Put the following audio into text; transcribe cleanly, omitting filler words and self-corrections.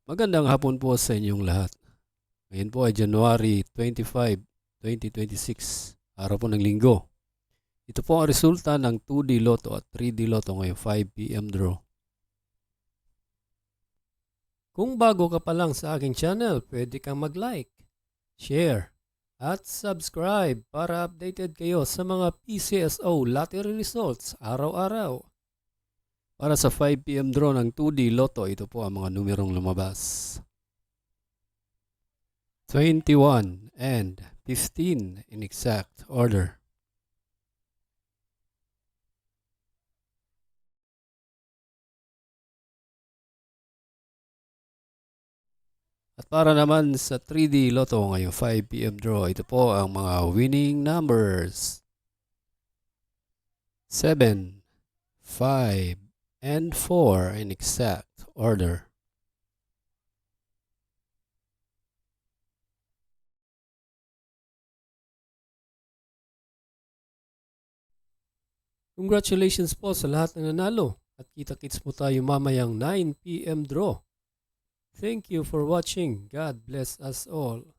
Magandang hapon po sa inyong lahat. Ngayon po ay January 25, 2026, araw po ng linggo. Ito po ang resulta ng 2D Lotto at 3D Lotto ngayong 5 p.m. draw. Kung bago ka pa lang sa aking channel, pwede kang mag-like, share, at subscribe para updated kayo sa mga PCSO lottery results araw-araw. Para sa 5 p.m. draw ng 2D Lotto, ito po ang mga numerong lumabas. 21 and 15 in exact order. At para naman sa 3D Lotto ngayong 5 p.m. draw, ito po ang mga winning numbers. 7, 5, and 4 in exact order. Congratulations po sa lahat ng nanalo at kita-kits po tayo mamayang 9 p.m. draw. Thank you for watching. God bless us all.